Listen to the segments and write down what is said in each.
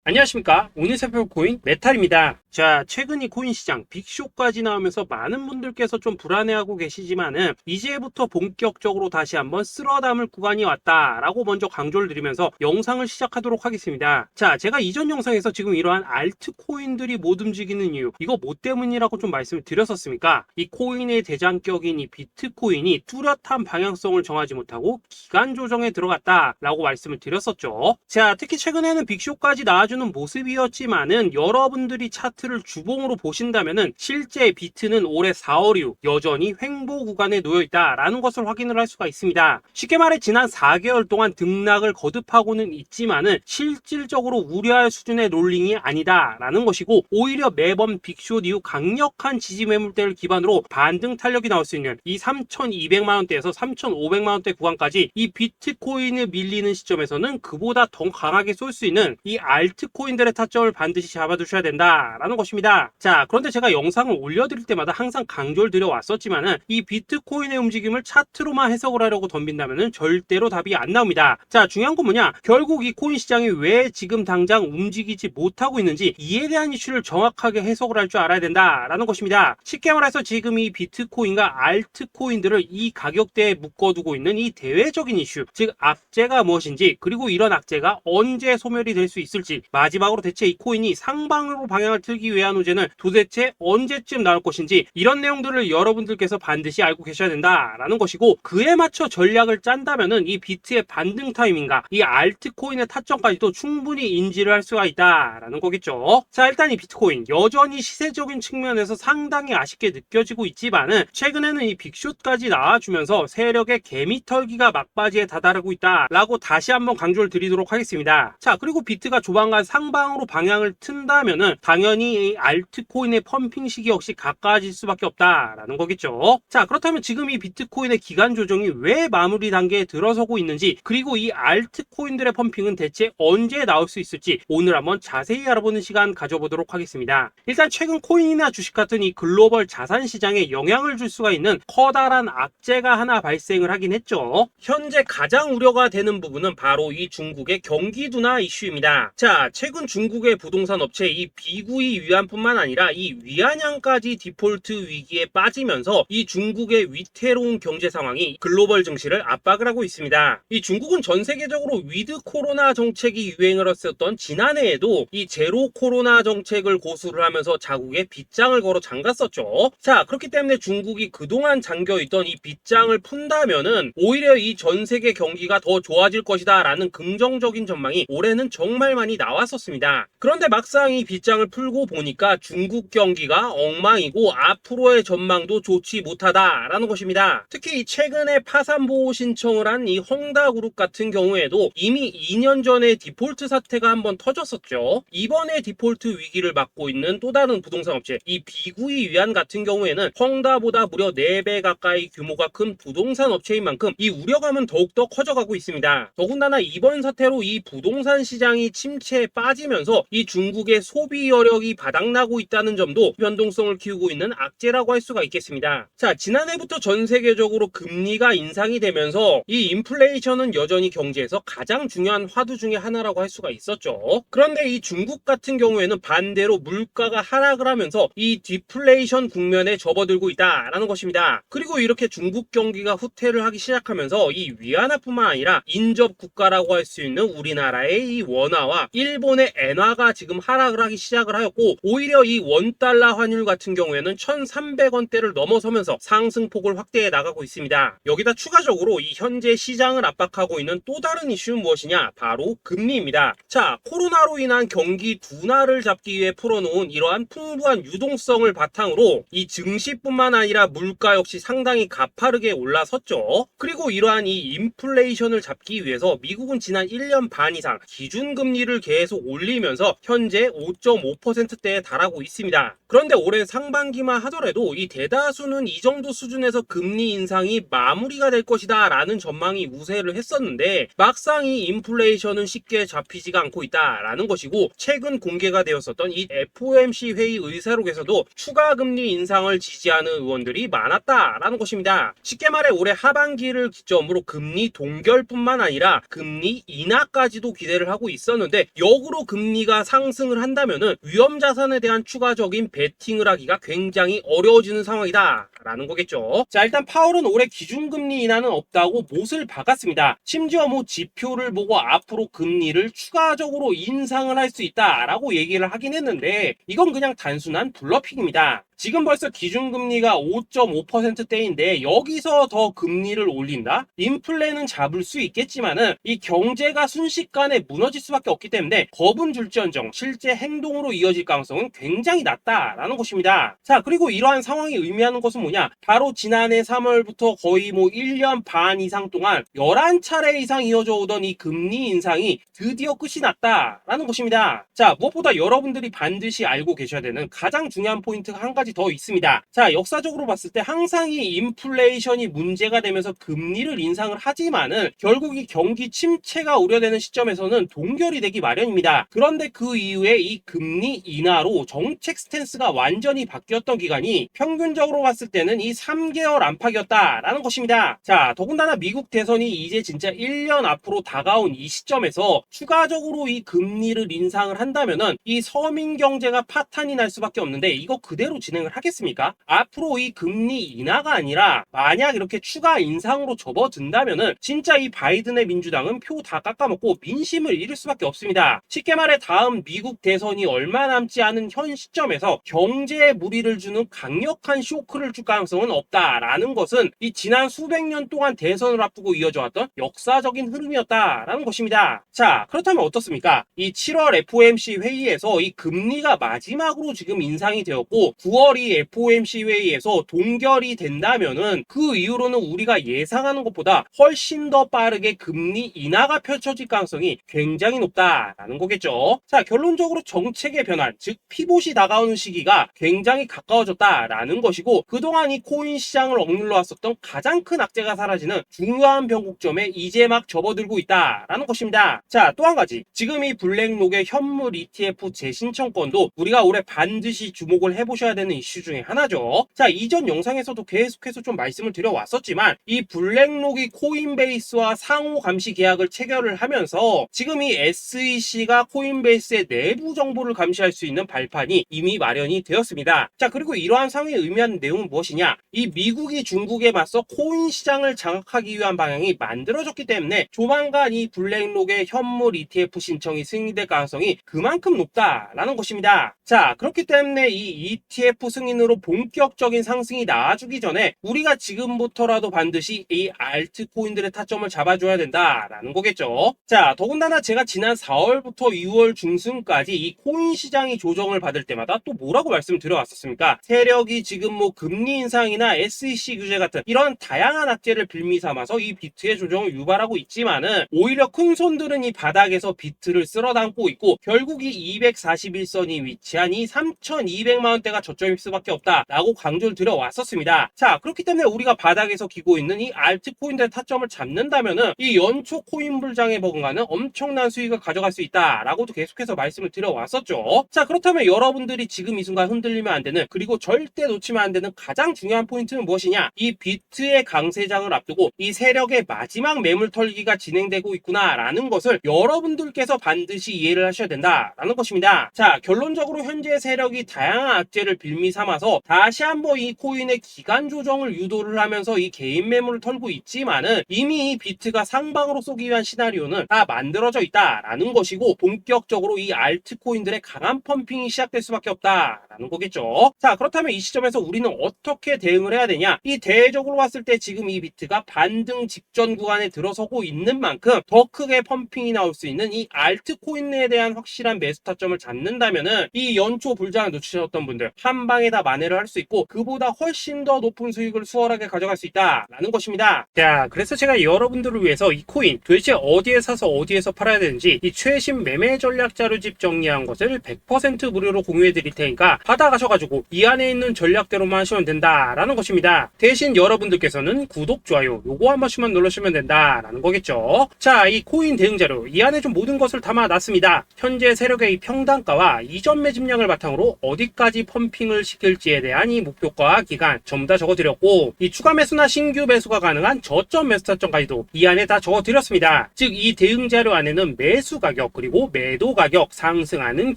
안녕하십니까. 오늘 살펴볼 코인 메탈입니다. 자, 최근 이 코인 시장 빅쇼까지 나오면서 많은 분들께서 좀 불안해하고 계시지만은 이제부터 본격적으로 다시 한번 쓸어 담을 구간이 왔다라고 먼저 강조를 드리면서 영상을 시작하도록 하겠습니다. 자, 제가 이전 영상에서 지금 이러한 알트코인들이 못 움직이는 이유, 이거 뭐 때문이라고 좀 말씀을 드렸었습니까? 이 코인의 대장격인 이 비트코인이 뚜렷한 방향성을 정하지 못하고 기간 조정에 들어갔다라고 말씀을 드렸었죠. 자, 특히 최근에는 빅쇼까지 나와주는 모습이었지만은 여러분들이 차트를 주봉으로 보신다면은 실제 비트는 올해 4월 이후 여전히 횡보 구간에 놓여 있다라는 것을 확인을 할 수가 있습니다. 쉽게 말해 지난 4개월 동안 등락을 거듭하고는 있지만은 실질적으로 우려할 수준의 롤링이 아니다라는 것이고, 오히려 매번 빅쇼 이후 강력한 지지 매물대를 기반으로 반등 탄력이 나올 수 있는 이 3,200만 원대에서 3,500만 원대 구간까지 이 비트코인을 밀리는 시점에서는 그보다 더 강하게 쏠 수 있는 이 알트코인들의 타점을 반드시 잡아두셔야 된다라는 것입니다. 자, 그런데 제가 영상을 올려드릴 때마다 항상 강조를 드려왔었지만은 이 비트코인의 움직임을 차트로만 해석을 하려고 덤빈다면은 절대로 답이 안 나옵니다. 자, 중요한 건 뭐냐? 결국 이 코인 시장이 왜 지금 당장 움직이지 못하고 있는지 이에 대한 이슈를 정확하게 해석을 할 줄 알아야 된다라는 것입니다. 쉽게 말해서 지금 이 비트코인과 알트코인들을 이 가격대에 묶어두고 있는 이 대외적인 이슈, 즉 악재가 무엇인지, 그리고 이런 악재가 언제 소멸이 될 수 있을지, 마지막으로 대체 이 코인이 상방으로 방향을 틀기 위한 호재는 도대체 언제쯤 나올 것인지, 이런 내용들을 여러분들께서 반드시 알고 계셔야 된다라는 것이고, 그에 맞춰 전략을 짠다면은 이 비트의 반등 타이밍과 이 알트코인의 타점까지도 충분히 인지를 할 수가 있다라는 거겠죠. 자, 일단 이 비트코인 여전히 시세적인 측면에서 상당히 아쉽게 느껴지고 있지만은 최근에는 이 빅숏까지 나와주면서 세력의 개미털기가 막바지에 다다르고 있다라고 다시 한번 강조를 드리도록 하겠습니다. 자, 그리고 비트가 조만간 상방으로 방향을 튼다면은 당연히 이 알트코인의 펌핑 시기 역시 가까워질 수밖에 없다라는 거겠죠. 자, 그렇다면 지금 이 비트코인의 기간 조정이 왜 마무리 단계에 들어서고 있는지, 그리고 이 알트코인들의 펌핑은 대체 언제 나올 수 있을지 오늘 한번 자세히 알아보는 시간 가져보도록 하겠습니다. 일단 최근 코인이나 주식 같은 이 글로벌 자산 시장에 영향을 줄 수가 있는 커다란 악재가 하나 발생을 하긴 했죠. 현재 가장 우려가 되는 부분은 바로 이 중국의 경기 둔화 이슈입니다. 자, 최근 중국의 부동산 업체 이 비구이 위안뿐만 아니라 이 위안양까지 디폴트 위기에 빠지면서 이 중국의 위태로운 경제 상황이 글로벌 증시를 압박을 하고 있습니다. 이 중국은 전 세계적으로 위드 코로나 정책이 유행을 했었던 지난해에도 이 제로 코로나 정책을 고수를 하면서 자국에 빗장을 걸어 잠갔었죠. 자, 그렇기 때문에 중국이 그동안 잠겨있던 이 빗장을 푼다면은 오히려 이 전 세계 경기가 더 좋아질 것이다 라는 긍정적인 전망이 올해는 정말 많이 나왔었습니다. 그런데 막상 이 빗장을 풀고 보니까 중국 경기가 엉망이고 앞으로의 전망도 좋지 못하다라는 것입니다. 특히 최근에 파산보호 신청을 한 이 헝다그룹 같은 경우에도 이미 2년 전에 디폴트 사태가 한번 터졌었죠. 이번에 디폴트 위기를 맞고 있는 또 다른 부동산 업체 이 비구이 위안 같은 경우에는 헝다보다 무려 4배 가까이 규모가 큰 부동산 업체인 만큼 이 우려감은 더욱더 커져가고 있습니다. 더군다나 이번 사태로 이 부동산 시장이 침체에 빠지면서 이 중국의 소비 여력이 바닥나고 있다는 점도 변동성을 키우고 있는 악재라고 할 수가 있겠습니다. 자, 지난해부터 전 세계적으로 금리가 인상이 되면서 이 인플레이션은 여전히 경제에서 가장 중요한 화두 중에 하나라고 할 수가 있었죠. 그런데 이 중국 같은 경우에는 반대로 물가가 하락을 하면서 이 디플레이션 국면에 접어들고 있다라는 것입니다. 그리고 이렇게 중국 경기가 후퇴를 하기 시작하면서 이 위안화뿐만 아니라 인접 국가라고 할 수 있는 우리나라의 이 원화와 일본의 엔화가 지금 하락을 하기 시작을 하였고, 오히려 이 원달러 환율 같은 경우에는 1,300원대를 넘어서면서 상승폭을 확대해 나가고 있습니다. 여기다 추가적으로 이 현재 시장을 압박하고 있는 또 다른 이슈는 무엇이냐? 바로 금리입니다. 자, 코로나로 인한 경기 둔화를 잡기 위해 풀어놓은 이러한 풍부한 유동성을 바탕으로 이 증시뿐만 아니라 물가 역시 상당히 가파르게 올라섰죠. 그리고 이러한 이 인플레이션을 잡기 위해서 미국은 지난 1년 반 이상 기준금리를 계속 올리면서 현재 5.5%대에 달하고 있습니다. 그런데 올해 상반기만 하더라도 이 대다수는 이 정도 수준에서 금리 인상이 마무리가 될 것이다 라는 전망이 우세를 했었는데, 막상 이 인플레이션은 쉽게 잡히지가 않고 있다라는 것이고, 최근 공개가 되었었던 이 FOMC 회의 의사록에서도 추가 금리 인상을 지지하는 의원들이 많았다라는 것입니다. 쉽게 말해 올해 하반기를 기점으로 금리 동결뿐만 아니라 금리 인하까지도 기대를 하고 있었는데, 역으로 금리가 상승을 한다면은 위험 자산에 대한 추가적인 베팅을 하기가 굉장히 어려워지는 상황이다 라는 거겠죠. 자, 일단 파월은 올해 기준금리 인하는 없다고 못을 박았습니다. 심지어 뭐 지표를 보고 앞으로 금리를 추가적으로 인상을 할 수 있다라고 얘기를 하긴 했는데 이건 그냥 단순한 블러핑입니다. 지금 벌써 기준금리가 5.5%대인데 여기서 더 금리를 올린다? 인플레는 잡을 수 있겠지만은 이 경제가 순식간에 무너질 수밖에 없기 때문에 겁은 줄지언정 실제 행동으로 이어질 가능성은 굉장히 낮다라는 것입니다. 자, 그리고 이러한 상황이 의미하는 것은 뭐냐? 바로 지난해 3월부터 거의 뭐 1년 반 이상 동안 11차례 이상 이어져 오던 이 금리 인상이 드디어 끝이 났다라는 것입니다. 자, 무엇보다 여러분들이 반드시 알고 계셔야 되는 가장 중요한 포인트가 한 가지 더 있습니다. 자, 역사적으로 봤을 때 항상 이 인플레이션이 문제가 되면서 금리를 인상을 하지만은 결국 이 경기 침체가 우려되는 시점에서는 동결이 되기 마련입니다. 그런데 그 이후에 이 금리 인하로 정책 스탠스가 완전히 바뀌었던 기간이 평균적으로 봤을 때는 이 3개월 안팎이었다라는 것입니다. 자, 더군다나 미국 대선이 이제 진짜 1년 앞으로 다가온 이 시점에서 추가적으로 이 금리를 인상을 한다면은 이 서민 경제가 파탄이 날 수밖에 없는데 이거 그대로 진행을 하겠습니까? 앞으로 이 금리 인하가 아니라 만약 이렇게 추가 인상으로 접어든다면은 진짜 이 바이든의 민주당은 표 다 깎아먹고 민심을 잃을 수밖에 없습니다. 쉽게 말해 다음 미국 대선이 얼마 남지 않은 현 시점에서 경제에 무리를 주는 강력한 쇼크를 줄 가능성은 없다라는 것은 이 지난 수백 년 동안 대선을 앞두고 이어져 왔던 역사적인 흐름이었다라는 것입니다. 자, 그렇다면 어떻습니까? 이 7월 FOMC 회의에서 이 금리가 마지막으로 지금 인상이 되었고 9월 이 FOMC 회의에서 동결이 된다면은 그 이후로는 우리가 예상하는 것보다 훨씬 더 빠르게 금리 인하가 펼쳐질 가능성이 굉장히 높다라는 거겠죠. 자, 결론적으로 정책의 변환, 즉 피봇이 다가오는 시기가 굉장히 가까워졌다라는 것이고 그동안 이 코인 시장을 억눌러 왔었던 가장 큰 악재가 사라지는 중요한 변곡점에 이제 막 접어들고 있다라는 것입니다. 자, 또 한 가지, 지금 이 블랙록의 현물 ETF 재신청권도 우리가 올해 반드시 주목을 해보셔야 되는 이슈 중에 하나죠. 자, 이전 영상에서도 계속해서 좀 말씀을 드려왔었지만 이 블랙록이 코인베이스와 상호 감시 계약을 체결을 하면서 지금 이 SEC가 코인베이스의 내부 정보를 감시할 수 있는 발판이 이미 마련이 되었습니다. 자, 그리고 이러한 상황이 의미하는 내용은 무엇이냐? 이 미국이 중국에 맞서 코인 시장을 장악하기 위한 방향이 만들어졌기 때문에 조만간 이 블랙록의 현물 ETF 신청이 승인될 가능성이 그만큼 높다라는 것입니다. 자, 그렇기 때문에 이 ETF 승인으로 본격적인 상승이 나와주기 전에 우리가 지금부터라도 반드시 이 알트코인들의 타점을 잡아줘야 된다라는 거겠죠. 자, 더군다나 제가 지난 4월부터 6월 중순까지 이 코인 시장이 조정을 받을 때마다 또 뭐라고 말씀드려왔었습니까? 세력이 지금 뭐 금리 인상이나 SEC 규제 같은 이런 다양한 악재를 빌미 삼아서 이 비트의 조정을 유발하고 있지만은 오히려 큰 손들은 이 바닥에서 비트를 쓸어 담고 있고 결국 이 241선이 위치한 이 3,200만 원대가 저점일 수밖에 없다라고 강조를 드려왔었습니다. 자, 그렇기 때문에 우리가 바닥에서 기고 있는 이 알트코인들의 타점을 잡는다면은 이 연초 코인 불장에 버금가는 엄청난 수익을 가져갈 수 있다라고도 계속해서 말씀을 드려왔었죠. 자, 그렇다면 여러분들이 지금 이 순간 흔들리면 안 되는, 그리고 절대 놓치면 안 되는 가장 중요한 포인트는 무엇이냐? 이 비트의 강세장을 앞두고 이 세력의 마지막 매물 털기가 진행되고 있구나라는 것을 여러분들께서 반드시 이해를 하셔야 된다라는 것입니다. 자, 결론적으로 현재 세력이 다양한 악재를 빌미 삼아서 다시 한번 이 코인의 기간 조정을 유도를 하면서 이 개인 매물을 털고 있지만은 이미 이 비트가 상방으로 쏘기 위한 시나리오는 다 만들어져 있다라는 것이고 본격적으로 이 알트코인들의 강한 펌핑이 시작될 수밖에 없다라는 거겠죠. 자, 그렇다면 이 시점에서 우리는 어떻게 대응을 해야 되냐? 이 대외적으로 봤을 때 지금 이 비트가 반등 직전 구간에 들어서고 있는 만큼 더 크게 펌핑이 나올 수 있는 이 알트코인에 대한 확실한 매수 타점을 잡는다면은 이 연초 불장을 놓치셨던 분들 한 방에 다 만회를 할 수 있고 그보다 훨씬 더 높은 수익을 수월하게 가져갈 수 있다라는 것입니다. 자, 그래서 제가 여러분들을 위해서 이 코인 도대체 어디에 사서 어디에서 팔아야 되는지 이 최신 매매 전략 자료집 정리한 것을 100% 무료로 공유해 드릴 테니까 받아가셔가지고 이 안에 있는 전략대로만 하시면 된다 된다라는 것입니다. 대신 여러분들께서는 구독, 좋아요 요거 한 번씩만 눌러주시면 된다라는 거겠죠. 자, 이 코인 대응 자료 이 안에 좀 모든 것을 담아놨습니다. 현재 세력의 이 평단가와 이전 매집량을 바탕으로 어디까지 펌핑을 시킬지에 대한 이 목표가 기간 전부 다 적어드렸고, 이 추가 매수나 신규 매수가 가능한 저점 매수 타점까지도 이 안에 다 적어드렸습니다. 즉 이 대응 자료 안에는 매수 가격 그리고 매도 가격, 상승하는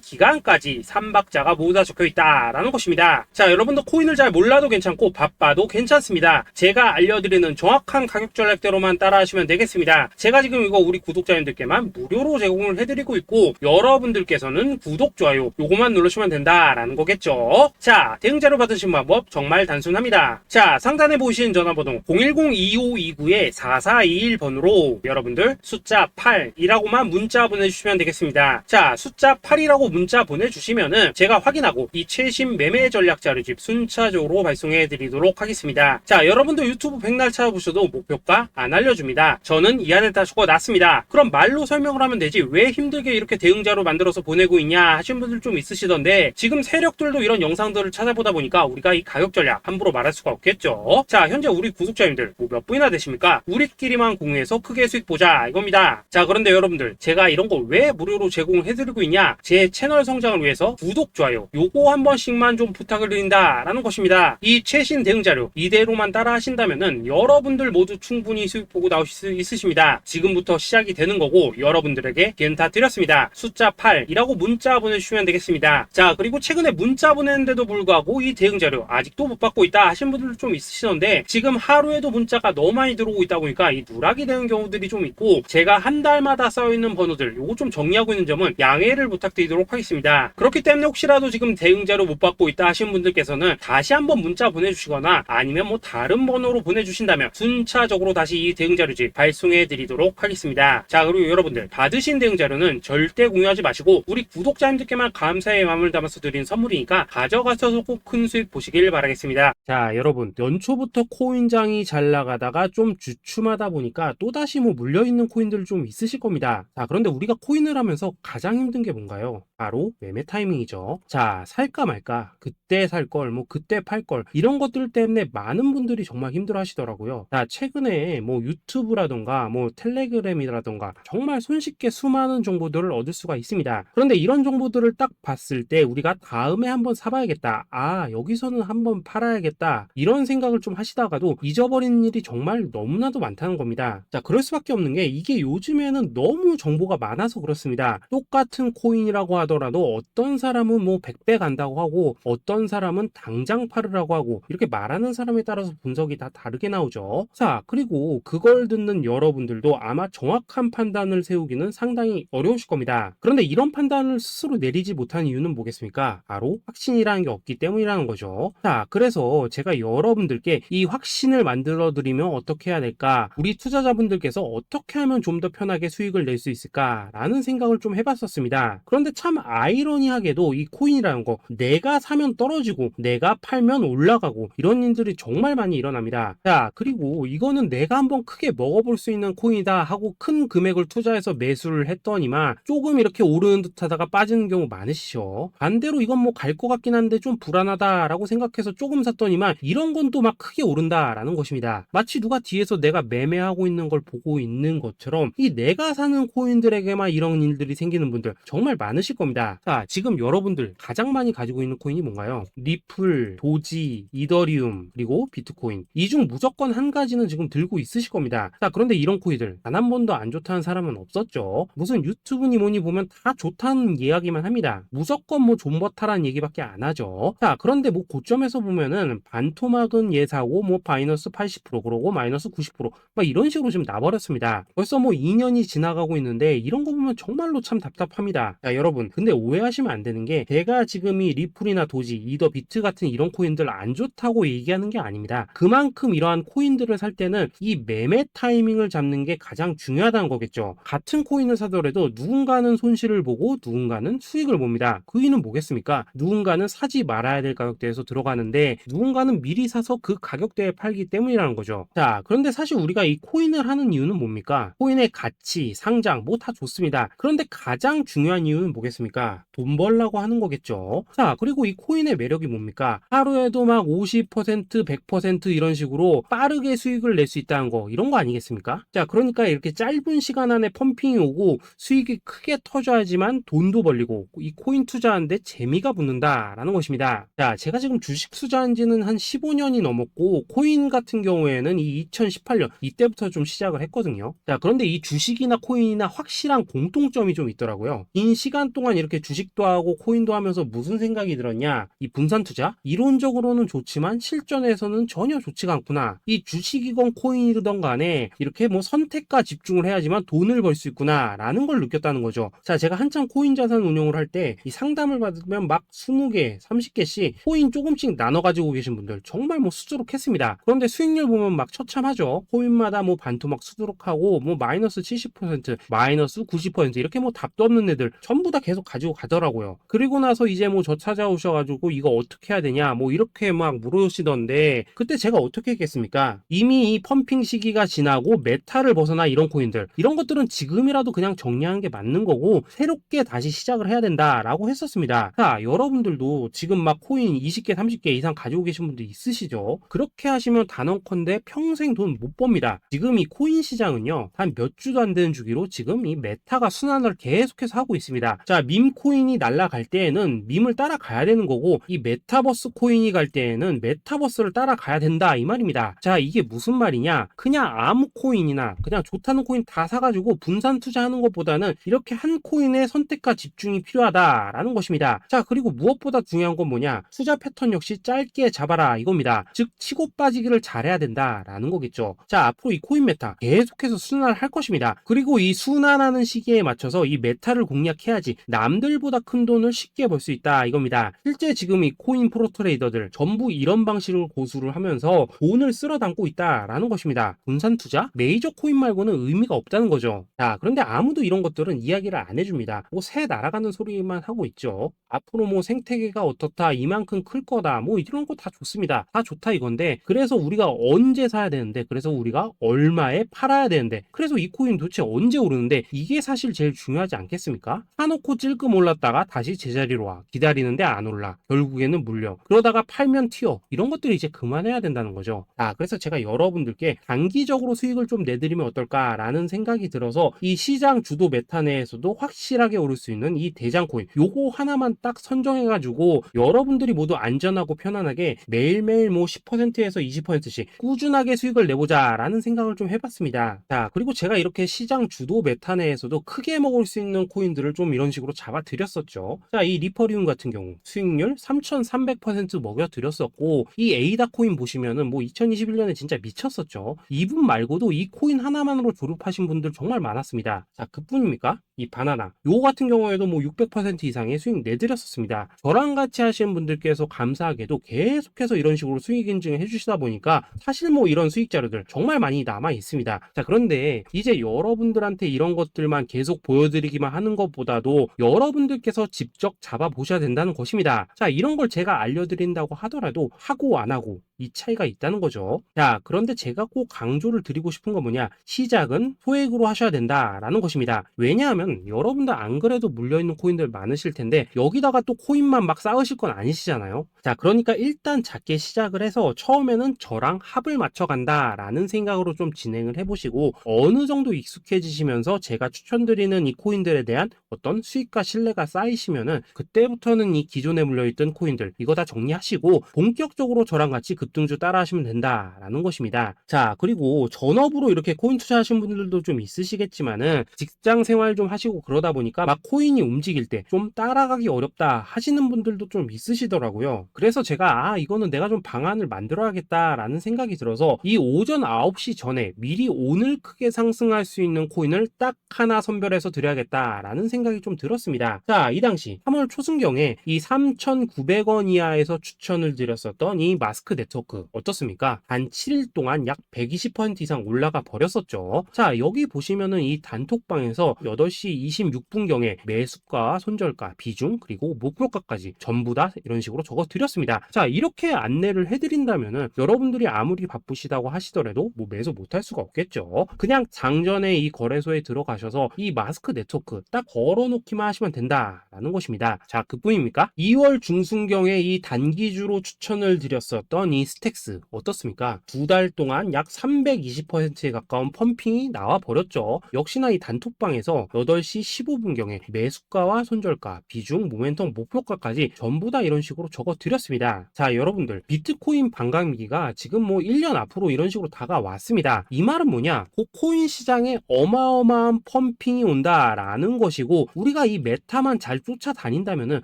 기간까지 3박자가 모두 다 적혀있다라는 것입니다. 자, 여러분도 코인을 잘 몰라도 괜찮고 바빠도 괜찮습니다. 제가 알려드리는 정확한 가격 전략대로만 따라하시면 되겠습니다. 제가 지금 이거 우리 구독자님들께만 무료로 제공을 해드리고 있고, 여러분들께서는 구독, 좋아요 요거만 누르시면 된다라는 거겠죠. 자, 대응 자료 받으신 방법 정말 단순합니다. 자, 상단에 보이시는 전화번호 010-2529-4421번으로 여러분들 숫자 8이라고만 문자 보내주시면 되겠습니다. 자, 숫자 8이라고 문자 보내주시면은 제가 확인하고 이 최신 매매 전략 자료집 순차적으로 발송해 드리도록 하겠습니다. 자, 여러분도 유튜브 백날 찾아보셔도 목표가 안 알려줍니다. 저는 이 안에 다 적어놨습니다. 그럼 말로 설명을 하면 되지 왜 힘들게 이렇게 대응 자료 만들어서 보내고 있냐 하신 분들 좀 있으시던데, 지금 세력들도 이런 영상들을 찾아보다 보니까 우리가 이 가격 전략 함부로 말할 수가 없겠죠. 자, 현재 우리 구독자님들 몇 분이나 되십니까? 우리끼리만 공유해서 크게 수익 보자 이겁니다. 자, 그런데 여러분들 제가 이런 거 왜 무료로 제공을 해드리고 있냐? 제 채널 성장을 위해서 구독, 좋아요 요거 한 번씩만 좀 부탁을 드린다 라는 것입니다. 이 최신 대응 자료 이대로만 따라 하신다면은 여러분들 모두 충분히 수익 보고 나오실 수 있으십니다. 지금부터 시작이 되는 거고, 여러분들에게 기회는 다 드렸습니다. 숫자 8이라고 문자 보내주시면 되겠습니다. 자, 그리고 최근에 문자 보냈는데도 불구하고 이 대응 자료 아직도 못 받고 있다 하신 분들도 좀 있으시던데, 지금 하루에도 문자가 너무 많이 들어오고 있다 보니까 이 누락이 되는 경우들이 좀 있고, 제가 한 달마다 쌓여있는 번호들 요거 좀 정리하고 있는 점은 양해를 부탁드리도록 하겠습니다. 그렇기 때문에 혹시라도 지금 대응 자료 못 받고 있다 하신 분들께서는 다시 한번 문자 보내주시거나 아니면 뭐 다른 번호로 보내주신다면 순차적으로 다시 이 대응 자료집 발송해 드리도록 하겠습니다. 자, 그리고 여러분들 받으신 대응 자료는 절대 공유하지 마시고 우리 구독자님들께만 감사의 마음을 담아서 드린 선물이니까 가져가셔서 꼭 큰 수익 보시길 바라겠습니다. 자, 여러분 연초부터 코인장이 잘 나가다가 좀 주춤하다 보니까 또다시 뭐 물려있는 코인들 좀 있으실 겁니다. 자, 그런데 우리가 코인을 하면서 가장 힘든 게 뭔가요? 바로 매매 타이밍이죠. 자, 살까 말까, 그때 살 걸, 뭐 그때 팔 걸, 이런 것들 때문에 많은 분들이 정말 힘들어 하시더라고요. 자, 최근에 뭐 유튜브라던가 뭐 텔레그램이라던가 정말 손쉽게 수많은 정보들을 얻을 수가 있습니다. 그런데 이런 정보들을 딱 봤을 때 우리가 다음에 한번 사봐야겠다, 아 여기서는 한번 팔아야겠다, 이런 생각을 좀 하시다가도 잊어버리는 일이 정말 너무나도 많다는 겁니다. 자, 그럴 수밖에 없는 게 이게 요즘에는 너무 정보가 많아서 그렇습니다. 똑같은 코인이라고 하더라도 어떤 사람은 뭐 100배 간다고 하고 어떤 사람은 당장 팔으라고 하고, 이렇게 말하는 사람에 따라서 분석이 다 다르게 나오죠. 자, 그리고 그걸 듣는 여러분들도 아마 정확한 판단을 세우기는 상당히 어려우실 겁니다. 그런데 이런 판단을 스스로 내리지 못한 이유는 뭐겠습니까? 바로 확신이라는 게 없기 때문이라는 거죠. 자, 그래서 제가 여러분들께 이 확신을 만들어 드리면 어떻게 해야 될까, 우리 투자자분들께서 어떻게 하면 좀 더 편하게 수익을 낼 수 있을까 라는 생각을 좀 해봤었습니다. 그런데 참 아이러니하게도 이 코인이라는 거 내가 사면 떨어지고 내가 팔면 올라가고 이런 일들이 정말 많이 일어납니다. 자, 그리고 이거는 내가 한번 크게 먹어볼 수 있는 코인이다 하고 큰 금액을 투자해서 매수를 했더니만 조금 이렇게 오르는 듯 하다가 빠지는 경우 많으시죠. 반대로 이건 뭐 갈 것 같긴 한데 좀 불안하다 라고 생각해서 조금 샀더니만 이런 건 또 막 크게 오른다 라는 것입니다. 마치 누가 뒤에서 내가 매매하고 있는 걸 보고 있는 것처럼 이 내가 사는 코인들에게만 이런 일들이 생기는 분들 정말 많으실 겁니다. 자, 지금 여러분들 가장 많이 가지고 있는 코인이 뭔가요? 리플, 도지, 이더리움, 그리고 비트코인. 이 중 무조건 한 가지는 지금 들고 있으실 겁니다. 자, 그런데 이런 코인들 단 한 번도 안 좋다는 사람은 없었죠. 무슨 유튜브니 뭐니 보면 다 좋다는 이야기만 합니다. 무조건 뭐 존버타라는 얘기밖에 안 하죠. 자, 그런데 뭐 고점에서 보면은 반토막은 예사고 뭐 마이너스 80% 그러고 마이너스 90%막 이런 식으로 지금 나버렸습니다. 벌써 뭐 2년이 지나가고 있는데 이런 거 보면 정말로 참 답답합니다. 자, 여러분 근데 오해하시면 안 되는 게 제가 지금 이 리플이나 도지, 이더, 비트 같은 이런 코인들 안 좋다고 얘기하는 게 아닙니다. 그만큼 이러한 코인들을 살 때는 이 매매 타이밍을 잡는 게 가장 중요하다는 거겠죠. 같은 코인을 사더라도 누군가는 손실을 보고 누군가는 수익을 봅니다. 그 이유는 뭐겠습니까? 누군가는 사지 말아야 될 가격대에서 들어가는데 누군가는 미리 사서 그 가격대에 팔기 때문이라는 거죠. 자, 그런데 사실 우리가 이 코인을 하는 이유는 뭡니까? 코인의 가치, 상장 뭐 다 좋습니다. 그런데 가장 중요한 이유는 뭐겠습니까? 돈 벌라고 하는 거겠죠. 자, 그리고 이 코인의 매력이 뭡니까? 하루에도 막 50%, 100% 이런 식으로 빠르게 수익을 낼 수 있다는 거, 이런 거 아니겠습니까? 자, 그러니까 이렇게 짧은 시간 안에 펌핑이 오고 수익이 크게 터져야지만 돈도 벌리고 이 코인 투자하는데 재미가 붙는다라는 것입니다. 자, 제가 지금 주식 투자한 지는 한 15년이 넘었고 코인 같은 경우에는 이 2018년 이때부터 좀 시작을 했거든요. 자, 그런데 이 주식이나 코인이나 확실한 공통점이 좀 있더라고요. 긴 시간 동안 이렇게 주식도 하고 코인도 하면서 무슨 생각이 들었냐? 이 분산 투자? 이론적으로는 좋지만 실전에서는 전혀 좋지가 않구나. 이 주식이건 코인이든 간에 이렇게 뭐 선택과 집중을 해야지만 돈을 벌 수 있구나 라는 걸 느꼈다는 거죠. 자, 제가 한창 코인 자산 운용을 할 때 이 상담을 받으면 막 20개, 30개씩 코인 조금씩 나눠 가지고 계신 분들 정말 뭐 수두룩했습니다. 그런데 수익률 보면 막 처참하죠. 코인마다 뭐 반토막 수두룩하고 뭐 마이너스 70%, 마이너스 90% 이렇게 뭐 답도 없는 애들 전부 다 계속 가지고 가더라고요. 그리고 나서 이제 뭐 저 찾아오셔가지고 이거 어떻게 해야 되냐 뭐 이렇게 막 물으시던데 그때 제가 어떻게 했겠습니까? 이미 이 펌핑 시기가 지나고 메타를 벗어나 이런 코인들 이런 것들은 지금이라도 그냥 정리하는 게 맞는 거고 새롭게 다시 시작을 해야 된다라고 했었습니다. 자, 여러분들도 지금 막 코인 20개, 30개 이상 가지고 계신 분들 있으시죠? 그렇게 하시면 단언컨대 평생 돈 못 법니다. 지금 이 코인 시장은요 한 몇 주도 안 되는 주기로 지금 이 메타가 순환을 계속해서 하고 있습니다. 자, 밈 코인이 날아갈 때에는 밈을 따라가야 되는 거고 이 메타버스 코인이 갈 때에는 메타버스를 따라가야 된다 이 말입니다. 자, 이게 무슨 말이냐? 그냥 아무 코인이나 그냥 좋다는 코인 다 사가지고 분산 투자하는 것보다는 이렇게 한 코인에 선택과 집중이 필요하다라는 것입니다. 자, 그리고 무엇보다 중요한 건 뭐냐? 투자 패턴 역시 짧게 잡아라 이겁니다. 즉 치고 빠지기를 잘해야 된다라는 거겠죠. 자, 앞으로 이 코인 메타 계속해서 순환을 할 것입니다. 그리고 이 순환하는 시기에 맞춰서 이 메타를 공략해야지 남들보다 큰 돈을 쉽게 벌 수 있다 이겁니다. 실제 지금 이 코인 프로 트레이더들 전부 이런 방식으로 고수를 하면서 돈을 쓸어 담고 있다라는 것입니다. 분산 투자? 메이저 코인 말고는 의미가 없다는 거죠. 자, 그런데 아무도 이런 것들은 이야기를 안 해줍니다. 뭐 새 날아가는 소리만 하고 있죠. 앞으로 뭐 생태계가 어떻다, 이만큼 클 거다, 뭐 이런 거 다 좋습니다. 다 좋다 이건데 그래서 우리가 언제 사야 되는데 그래서 우리가 얼마에 팔아야 되는데 그래서 이 코인 도대체 언제 오르는데 이게 사실 제일 중요하지 않겠습니까? 사놓고 찔끔 올랐다가 다시 제자리로 와 기다리는데 안 올라 결국에는 물려 그러다가 팔면 튀어 이런 것들이 이제 그만해야 된다는 거죠. 그래서 제가 여러분들께 단기적으로 수익을 좀 내드리면 어떨까라는 생각이 들어서 이 시장 주도 메타 내에서도 확실하게 오를 수 있는 이 대장 코인 요거 하나만 딱 선정해가지고 여러분들이 모두 안전하고 편안하게 매일매일 뭐 10%에서 20%씩 꾸준하게 수익을 내보자 라는 생각을 좀 해봤습니다. 자, 그리고 제가 이렇게 시장 주도 메타 내에서도 크게 먹을 수 있는 코인들을 좀 이런 식으로 잡아드렸었죠. 자, 이 리퍼리움 같은 경우 수익률 3300% 먹여드렸었고 이 에이다 코인 보시면은 뭐 2021년에 진짜 미쳤었죠. 이분 말고도 이 코인 하나만으로 졸업하신 분들 정말 많았습니다. 자, 그뿐입니까? 이 바나나 요 같은 경우에도 뭐 600% 이상의 수익 내드렸었습니다. 저랑 같이 하시는 분들께서 감사하게도 계속해서 이런 식으로 수익 인증을 해주시다 보니까 사실 뭐 이런 수익 자료들 정말 많이 남아 있습니다. 자, 그런데 이제 여러분들한테 이런 것들만 계속 보여드리기만 하는 것보다도 여러분들께서 직접 잡아보셔야 된다는 것입니다. 자, 이런 걸 제가 알려드린다고 하더라도 하고 안 하고 이 차이가 있다는 거죠. 자, 그런데 제가 꼭 강조를 드리고 싶은 건 뭐냐? 시작은 소액으로 하셔야 된다라는 것입니다. 왜냐하면 여러분들 안 그래도 물려있는 코인들 많으실 텐데 여기다가 또 코인만 막 쌓으실 건 아니시잖아요. 자, 그러니까 일단 작게 시작을 해서 처음에는 저랑 합을 맞춰 간다라는 생각으로 좀 진행을 해보시고 어느 정도 익숙해지시면서 제가 추천드리는 이 코인들에 대한 어떤 수익과 신뢰가 쌓이시면은 그때부터는 이 기존에 물려있던 코인들 이거 다 정리하시고 본격적으로 저랑 같이 급등주 따라 하시면 된다라는 것입니다. 자, 그리고 전업으로 이렇게 코인 투자하신 분들도 좀 있으시겠지만은 직장 생활 좀 하시고 그러다 보니까 막 코인이 움직일 때 좀 따라가기 어렵다 하시는 분들도 좀 있으시더라고요. 그래서 제가 이거는 내가 좀 방안을 만들어야겠다라는 생각이 들어서 이 오전 9시 전에 미리 오늘 크게 상승할 수 있는 코인을 딱 하나 선별해서 드려야겠다라는 생각이 좀 들었습니다. 자, 이 당시 3월 초순경에 이 3,900원 이하에서 추천을 드렸었던 이 마스크 네트워크 어떻습니까? 단 7일 동안 약 120% 이상 올라가 버렸었죠. 자, 여기 보시면은 이 단톡방에서 8시 26분경에 매수가, 손절가, 비중, 그리고 목표가까지 전부 다 이런 식으로 적어 드렸습니다. 자, 이렇게 안내를 해드린다면은 여러분들이 아무리 바쁘시다고 하시더라도 뭐 매수 못할 수가 없겠죠. 그냥 장전에 이 거래소에 들어가셔서 이 마스크 네트워크 딱 열어놓기만 하시면 된다라는 것입니다. 자, 그뿐입니까? 2월 중순경에 이 단기주로 추천을 드렸었던 이 스택스 어떻습니까? 2달 동안 약 320%에 가까운 펌핑이 나와 버렸죠. 역시나 이 단톡방에서 8시 15분경에 매수가와 손절가, 비중, 모멘텀, 목표가까지 전부 다 이런 식으로 적어 드렸습니다. 자, 여러분들 비트코인 반감기가 지금 뭐 1년 앞으로 이런 식으로 다가왔습니다. 이 말은 뭐냐? 그 코인 시장에 어마어마한 펌핑이 온다라는 것이고, 우리가 이 메타만 잘 쫓아다닌다면은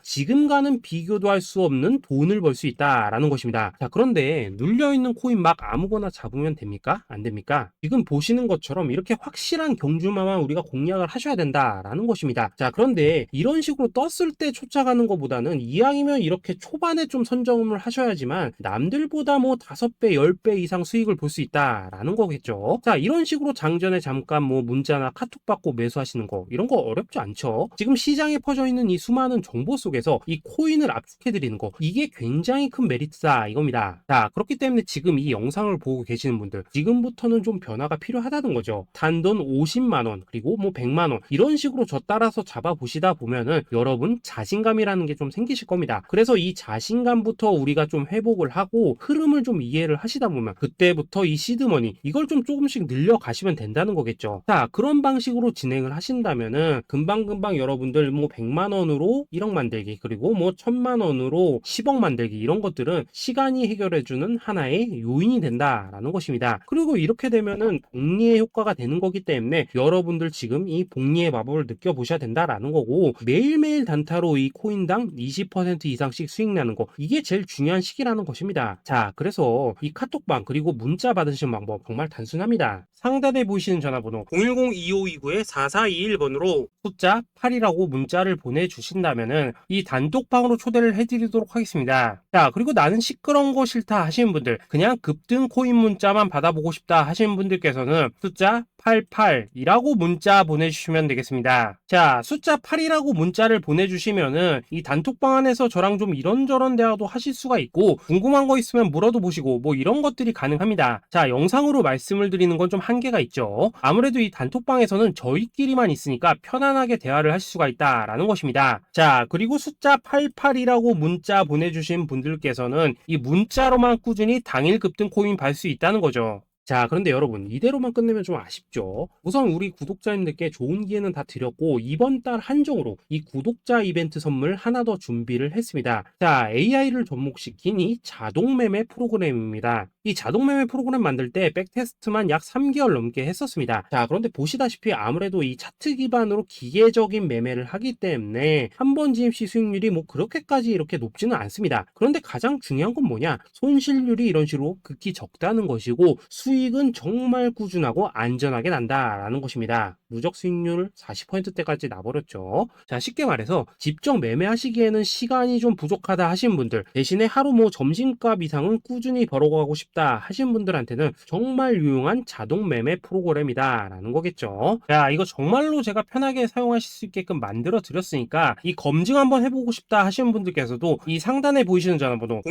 지금과는 비교도 할 수 없는 돈을 벌 수 있다라는 것입니다. 자, 그런데 눌려있는 코인 막 아무거나 잡으면 됩니까? 안 됩니까? 지금 보시는 것처럼 이렇게 확실한 경주마만 우리가 공략을 하셔야 된다라는 것입니다. 자, 그런데 이런 식으로 떴을 때 쫓아가는 것보다는 이왕이면 이렇게 초반에 좀 선점을 하셔야지만 남들보다 뭐 5배, 10배 이상 수익을 볼 수 있다라는 거겠죠. 자, 이런 식으로 장전에 잠깐 뭐 문자나 카톡 받고 매수하시는 거, 이런 거 어렵지 않죠. 지금 시장에 퍼져 있는 이 수많은 정보 속에서 이 코인을 압축해 드리는 거, 이게 굉장히 큰 메리트다 이겁니다. 자, 그렇기 때문에 지금 이 영상을 보고 계시는 분들, 지금부터는 좀 변화가 필요하다는 거죠. 단돈 50만원 그리고 뭐 100만원 이런 식으로 저 따라서 잡아보시다 보면은 여러분 자신감이라는 게 좀 생기실 겁니다. 그래서 이 자신감부터 우리가 좀 회복을 하고 흐름을 좀 이해를 하시다 보면 그때부터 이 시드머니 이걸 좀 조금씩 늘려가시면 된다는 거겠죠. 자, 그런 방식으로 진행을 하신다면은 금방금방 여러분들 뭐 100만원으로 1억 만들기, 그리고 뭐 1000만원으로 10억 만들기, 이런 것들은 시간이 해결해주는 하나의 요인이 된다라는 것입니다. 그리고 이렇게 되면은 복리의 효과가 되는 거기 때문에 여러분들 지금 이 복리의 마법을 느껴보셔야 된다라는 거고, 매일매일 단타로 이 코인당 20% 이상씩 수익 나는 거, 이게 제일 중요한 시기라는 것입니다. 자, 그래서 이 카톡방 그리고 문자 받으시는 방법 정말 단순합니다. 상단에 보이시는 전화번호 010-2529-4421번으로 숫자 8이라고 문자를 보내주신다면은 이 단톡방으로 초대를 해드리도록 하겠습니다. 자, 그리고 나는 시끄러운 거 싫다 하시는 분들, 그냥 급등 코인 문자만 받아보고 싶다 하시는 분들께서는 숫자 88이라고 문자 보내주시면 되겠습니다. 자, 숫자 8이라고 문자를 보내주시면은 이 단톡방 안에서 저랑 좀 이런저런 대화도 하실 수가 있고, 궁금한 거 있으면 물어도 보시고 뭐 이런 것들이 가능합니다. 자, 영상으로 말씀을 드리는 건 좀 한계가 있죠. 아무래도 이 단톡방에서는 저희끼리만 있으니까 편안하게 대화를 하실 수가 있다라는 것입니다. 자, 그리고 숫자 88이라고 문자 보내주신 분들께서는 이 문자로만 꾸준히 당일 급등 코인 받을 수 있다는 거죠. 자, 그런데 여러분 이대로만 끝내면 좀 아쉽죠. 우선 우리 구독자님들께 좋은 기회는 다 드렸고, 이번 달 한정으로 이 구독자 이벤트 선물 하나 더 준비를 했습니다. 자, AI를 접목시킨 이 자동매매 프로그램입니다. 이 자동매매 프로그램 만들 때 백테스트만 약 3개월 넘게 했었습니다. 자, 그런데 보시다시피 아무래도 이 차트 기반으로 기계적인 매매를 하기 때문에 한 번 진입 시 수익률이 뭐 그렇게까지 이렇게 높지는 않습니다. 그런데 가장 중요한 건 뭐냐? 손실률이 이런 식으로 극히 적다는 것이고, 수익은 정말 꾸준하고 안전하게 난다라는 것입니다. 누적 수익률 40%대까지 나버렸죠. 자, 쉽게 말해서 직접 매매하시기에는 시간이 좀 부족하다 하신 분들, 대신에 하루 뭐 점심값 이상은 꾸준히 벌어가고 싶다 하신 분들한테는 정말 유용한 자동 매매 프로그램이다 라는 거겠죠. 자, 이거 정말로 제가 편하게 사용하실 수 있게끔 만들어 드렸으니까 이 검증 한번 해보고 싶다 하시는 분들께서도 이 상단에 보이시는 전화번호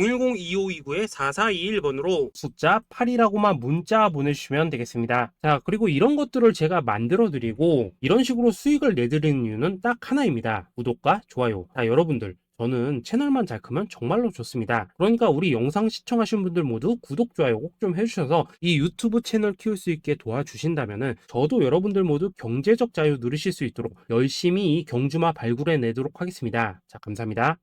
010-2529-4421번으로 숫자 8이라고만 문자 보내주시면 되겠습니다. 자, 그리고 이런 것들을 제가 만들어 드리고 이런 식으로 수익을 내드리는 이유는 딱 하나입니다. 구독과 좋아요. 자, 여러분들 저는 채널만 잘 크면 정말로 좋습니다. 그러니까 우리 영상 시청하신 분들 모두 구독, 좋아요 꼭 좀 해주셔서 이 유튜브 채널 키울 수 있게 도와주신다면은 저도 여러분들 모두 경제적 자유 누리실 수 있도록 열심히 이 경주마 발굴해 내도록 하겠습니다. 자, 감사합니다.